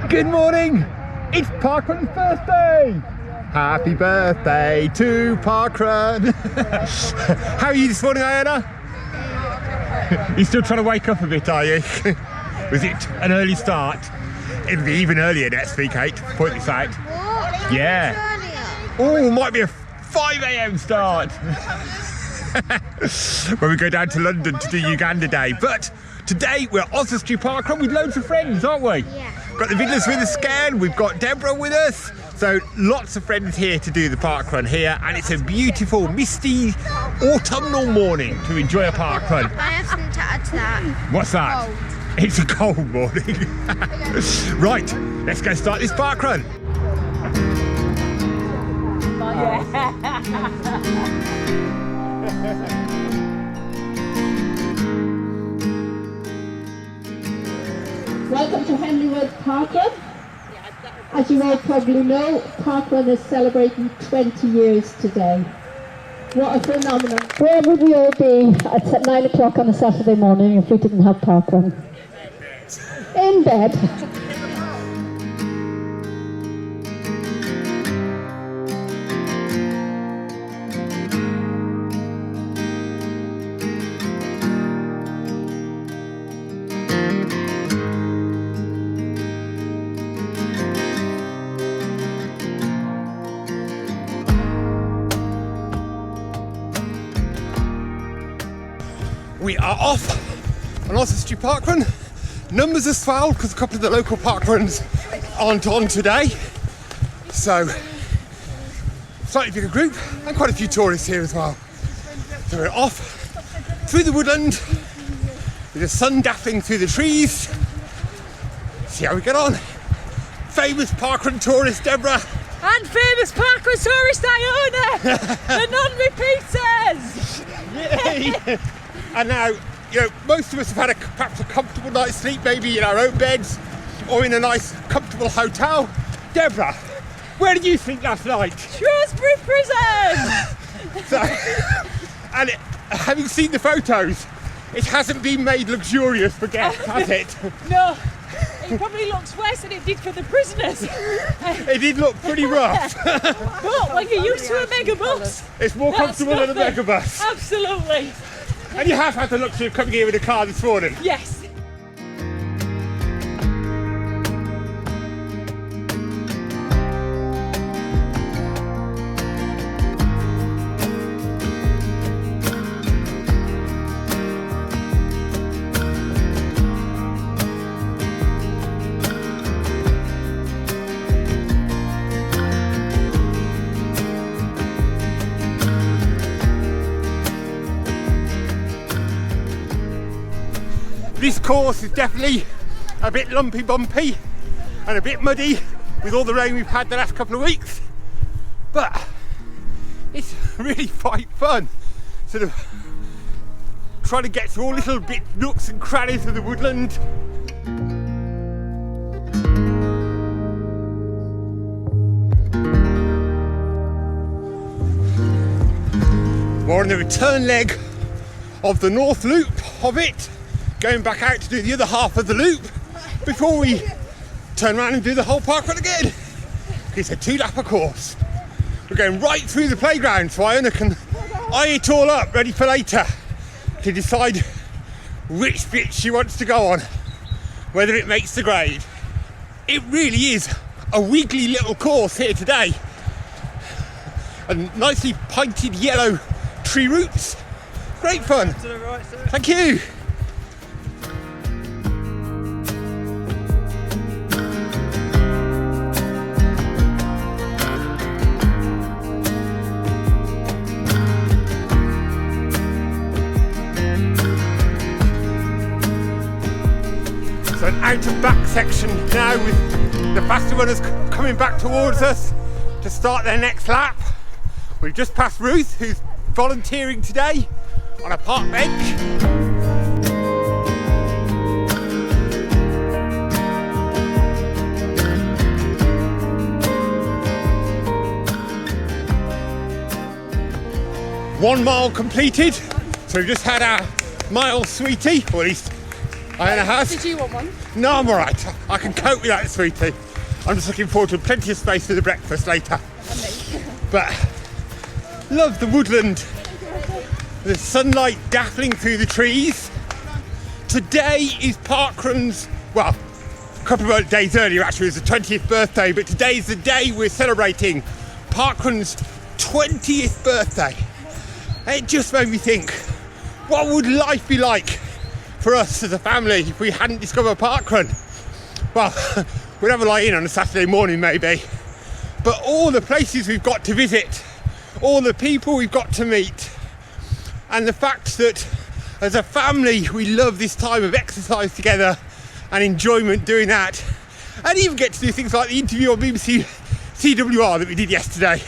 Good morning! It's Parkrun's birthday! Happy birthday to Parkrun! How are you this morning, Iona? You're still trying to wake up a bit, are you? Was it an early start? It'll be even earlier next week, Kate. Point this out. What? Yeah. Oh, might be a 5 a.m. start. When we go down to London to do Uganda Day. But today we're at Oswestry Parkrun with loads of friends, aren't we? Yeah. Got the Vidlers with us again, we've got Deborah with us. So lots of friends here to do the parkrun here, and it's a beautiful, misty, autumnal morning to enjoy a parkrun. I have something to add to that. What's that? Cold. It's a cold morning. Right, let's go start this parkrun. Welcome to Henley Woods parkrun. As you all probably know, parkrun is celebrating 20 years today. What a phenomenon. Where would we all be at 9 o'clock on a Saturday morning if we didn't have parkrun? In bed. We are off on Oswestry Parkrun. Numbers are swelled because a couple of the local parkruns aren't on today. So, slightly bigger group and quite a few tourists here as well. So we're off through the woodland with the sun dappling through the trees. See how we get on. Famous parkrun tourist Deborah. And famous parkrun tourist Iona. The non-repeaters. Yay! And now, you know, most of us have had perhaps a comfortable night's sleep, maybe in our own beds or in a nice, comfortable hotel. Deborah, where did you sleep last night? Shrewsbury Prison. So, and having seen the photos, it hasn't been made luxurious for guests, has it? No, it probably looks worse than it did for the prisoners. It did look pretty rough. But when you're used to a megabus, It's more comfortable than a nothing. megabus. Absolutely. And you have had the luxury of coming here with a car this morning. Yes. This course is definitely a bit lumpy bumpy and a bit muddy with all the rain we've had the last couple of weeks, but it's really quite fun, sort of trying to get to all little bit nooks and crannies of the woodland. We're on the return leg of the north loop of it, going back out to do the other half of the loop before we turn around and do the whole parkrun again. It's a 2-lapper course. We're going right through the playground so Iona can eye it all up, ready for later to decide which bit she wants to go on, whether it makes the grade. It really is a wiggly little course here today, and nicely pointed yellow tree roots. Great fun. Thank you. So an out and back section now with the faster runners coming back towards us to start their next lap. We've just passed Ruth, who's volunteering today on a park bench. One mile completed, so we've just had our mile sweetie, or at least Iona has. Did you want one? No, I'm alright. I can cope with that, sweetie. I'm just looking forward to plenty of space for the breakfast later. But love the woodland. The sunlight dappling through the trees. Today is parkrun's, well, a couple of days earlier actually, it was the 20th birthday, but today's the day we're celebrating parkrun's 20th birthday. It just made me think, what would life be like for us as a family if we hadn't discovered parkrun? Well, we'd have a lie in on a Saturday morning maybe, but all the places we've got to visit, all the people we've got to meet, and the fact that as a family we love this time of exercise together and enjoyment doing that, and even get to do things like the interview on BBC CWR that we did yesterday.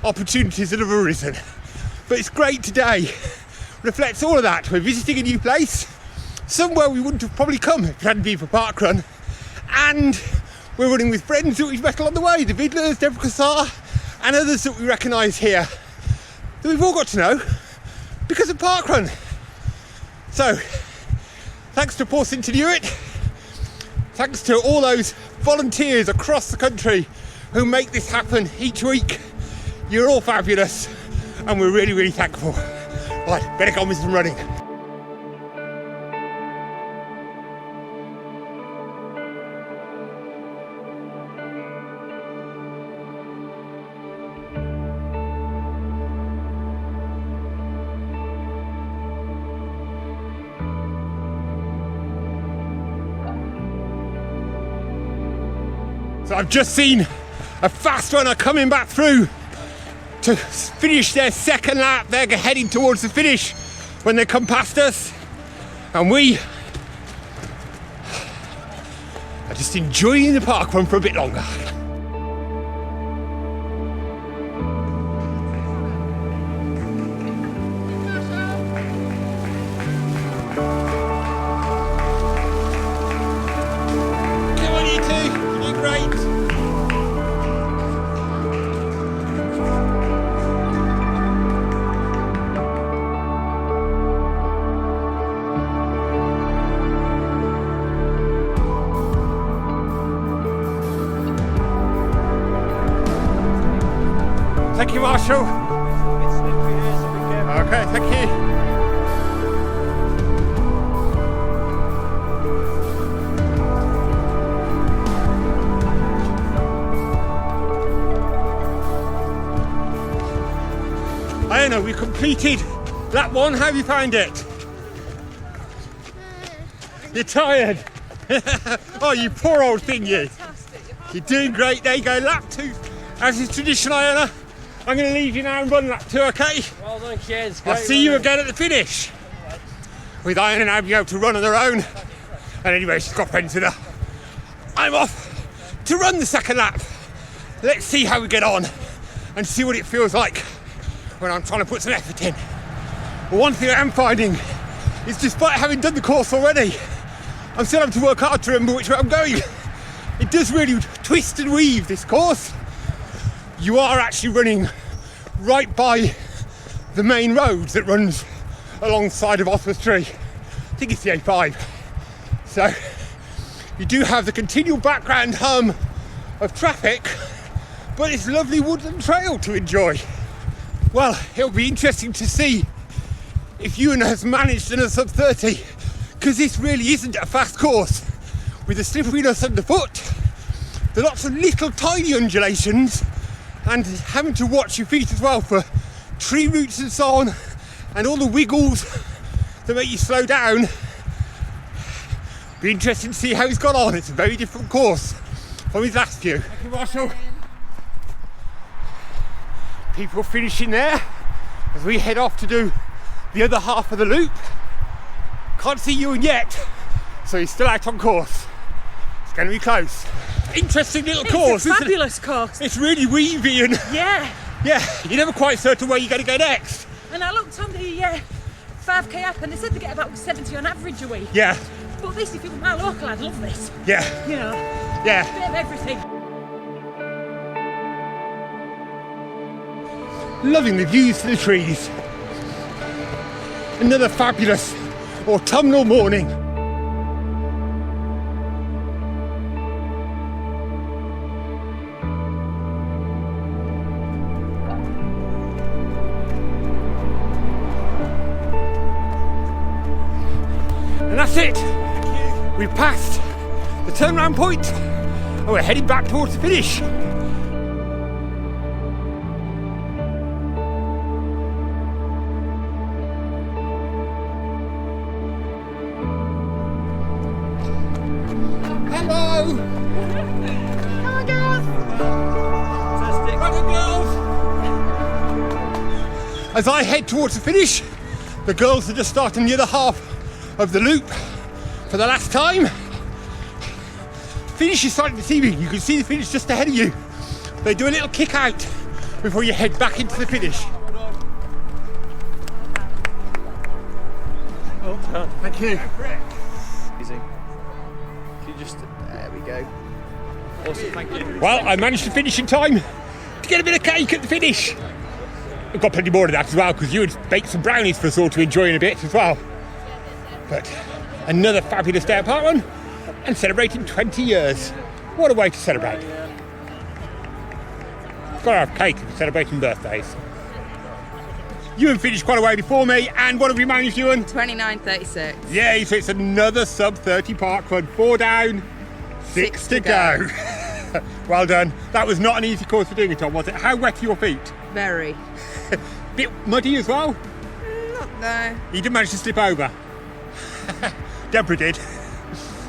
Opportunities that have arisen. But it's great today, reflects all of that. We're visiting a new place, somewhere we wouldn't have probably come if it hadn't been for parkrun, and we're running with friends that we've met along the way, the Vidlers, Deborah Cassar, and others that we recognise here, that we've all got to know because of parkrun. So, thanks to Paul Sinton-Hewitt, thanks to all those volunteers across the country who make this happen each week. You're all fabulous, and we're really, really thankful. Right, better go on with some running. So I've just seen a fast runner coming back through to finish their second lap. They're heading towards the finish when they come past us, and we are just enjoying the parkrun for a bit longer. Come on, you two, you're doing great. Thank you, Marshall. Okay, thank you. Iona, we completed lap 1. How have you found it? You're tired? Oh, you poor old thing, you. You're doing great. There you go, lap 2. As is tradition, Iona. I'm going to leave you now and run lap 2, okay? Well done, kids. I'll see you again at the finish. With Iona now being able to run on her own. And anyway, she's got friends with her. I'm off to run the second lap. Let's see how we get on and see what it feels like when I'm trying to put some effort in. But one thing I am finding is, despite having done the course already, I'm still having to work hard to remember which way I'm going. It does really twist and weave, this course. You are actually running right by the main road that runs alongside of Oswestry. I think it's the A5. So you do have the continual background hum of traffic, but it's lovely woodland trail to enjoy. Well, it'll be interesting to see if Ewan has managed in a sub 30, because this really isn't a fast course with the slipperiness underfoot, the lots of little tiny undulations, and having to watch your feet as well for tree roots and so on, and all the wiggles that make you slow down. Be interesting to see how he's got on. It's a very different course from his last few. Thank you, Marshall. People finishing there as we head off to do the other half of the loop. Can't see Ewan yet, so he's still out on course. It's going to be close. Interesting little course. It's a fabulous course. It's really weavy and yeah, you're never quite certain where you're going to go next. And I looked on the 5k app and they said they get about 70 on average a week. Yeah. But this, if it was my local, I'd love this. Yeah. You know, Yeah. a bit of everything. Loving the views to the trees. Another fabulous autumnal morning. That's it. We've passed the turnaround point and we're heading back towards the finish. Hello. Come on, girls. Come on, girls. As I head towards the finish, the girls are just starting the other half of the loop for the last time. Finish is starting to see me. You can see the finish just ahead of you. They do a little kick out before you head back into the finish. Well done. Thank you. Easy. Can you just, there we go. Awesome, thank you. Well, I managed to finish in time to get a bit of cake at the finish. I've got plenty more of that as well because you had baked some brownies for us all to enjoy in a bit as well. But another fabulous day at parkrun and celebrating 20 years. What a way to celebrate. Got to have cake and celebrating birthdays. Ewan finished quite a way before me, and what have we managed, Ewan? 29.36. Yeah, so it's another sub-30 parkrun. 4 down, 6 to go. Well done. That was not an easy course for doing it on, was it? How wet are your feet? Very. Bit muddy as well? No. You did manage to slip over. Deborah did.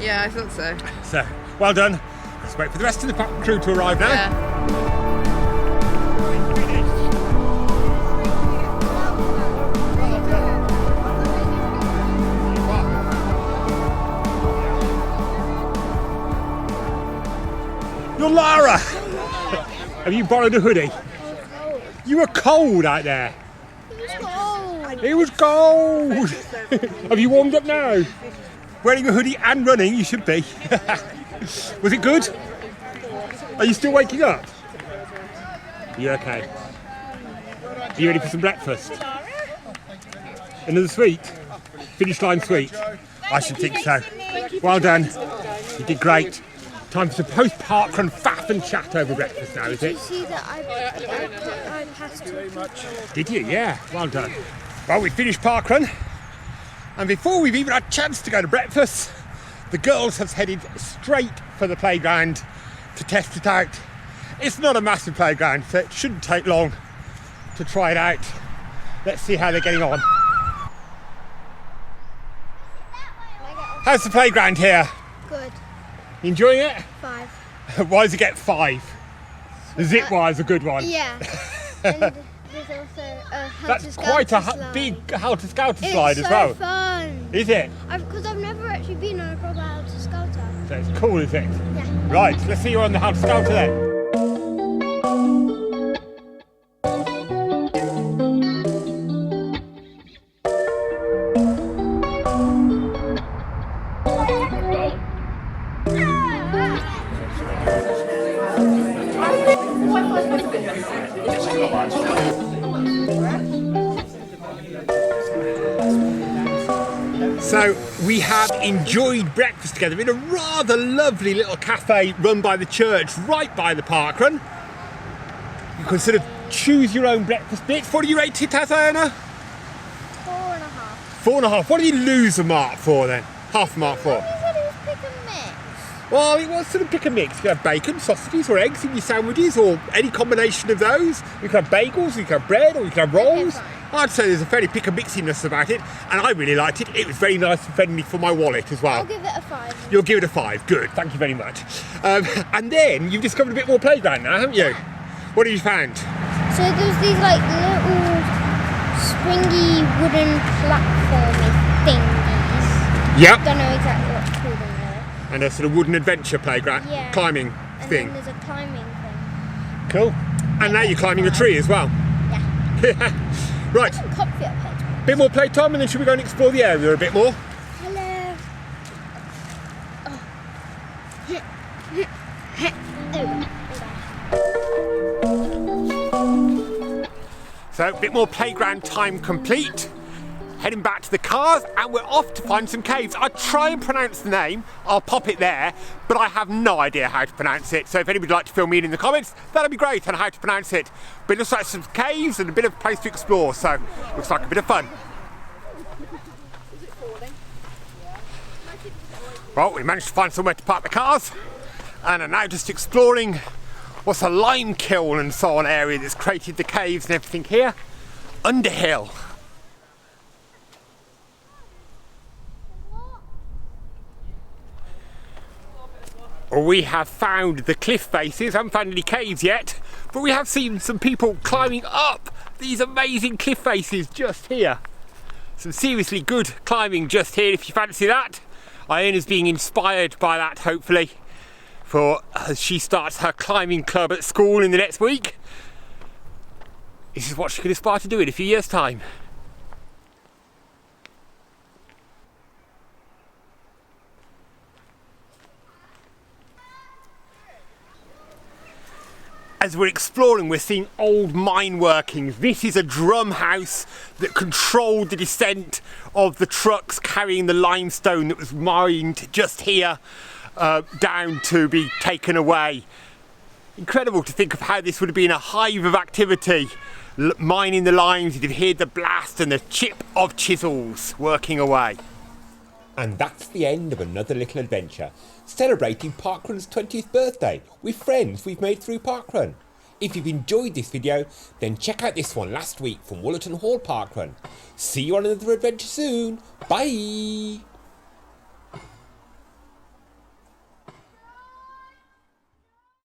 Yeah, I thought so. So, well done. Let's wait for the rest of the crew to arrive now. Yeah. You're Lara! Have you borrowed a hoodie? You were cold out there. It was cold. Have you warmed up now? Wearing a hoodie and running, you should be. Was it good? Are you still waking up? Are you okay? Are you ready for some breakfast? Another sweet? Finish line sweet? I should think so. Well done. You did great. Time for some post-parkrun faff and chat over breakfast now, is it? Did you see that I passed too much? Did you? Yeah. Well done. Well, we finished parkrun, and before we've even had a chance to go to breakfast, the girls have headed straight for the playground to test it out. It's not a massive playground, so it shouldn't take long to try it out. Let's see how they're getting on. How's the playground here? Good. You enjoying it? 5. Why does it get 5? The zip wire's a good one. Yeah. And there's also a That's quite a big helter-skelter slide as well. It's so fun. Is it? Because I've never actually been on a proper helter-skelter. So it's cool, is it? Yeah. Right, let's see you on the helter-skelter then. So we have enjoyed breakfast together in a rather lovely little cafe run by the church right by the parkrun. You can sort of choose your own breakfast bits. What do you rate it as, Iona? 4.5. 4.5. What did you lose a mark for then? Half a mark for? You said it was pick and mix. Well, it was sort of pick and mix. You could have bacon, sausages or eggs in your sandwiches or any combination of those. You could have bagels, you could have bread or you could have rolls. fine. I'd say there's a fairly pick and mixiness about it, and I really liked it. It was very nice and friendly for my wallet as well. I'll give it a 5. You'll give it a 5. Good, thank you very much. And then you've discovered a bit more playground now, haven't you? What have you found? So there's these like little springy wooden platformy thingies. Yep. Don't know exactly what to call them though. And a sort of wooden adventure playground, Yeah. climbing And thing. then there's a climbing thing. Cool. And now you're climbing a tree as well. Yeah. Right, I'm comfy up here. bit more playtime and then should we go and explore the area a bit more? Hello. Oh. So, a bit more playground time complete. Heading back to the cars and we're off to find some caves. I'll try and pronounce the name, I'll pop it there, but I have no idea how to pronounce it. So if anybody would like to fill me in the comments, that'd be great on how to pronounce it. But it looks like some caves and a bit of place to explore, so looks like a bit of fun. Well, we managed to find somewhere to park the cars and are now just exploring what's a lime kiln and so on area that's created the caves and everything here. Underhill. We have found the cliff faces. I haven't found any caves yet, but we have seen some people climbing up these amazing cliff faces just here. Some seriously good climbing just here if you fancy that. Iona's being inspired by that, hopefully, for as she starts her climbing club at school in the next week. This is what she could aspire to do in a few years' time. As we're exploring, we're seeing old mine workings. This is a drum house that controlled the descent of the trucks carrying the limestone that was mined just here down to be taken away. Incredible to think of how this would have been a hive of activity, mining the limes. You'd have heard the blast and the chip of chisels working away. And that's the end of another little adventure, celebrating Parkrun's 20th birthday with friends we've made through Parkrun. If you've enjoyed this video, then check out this one last week from Woollerton Hall Parkrun. See you on another adventure soon. Bye!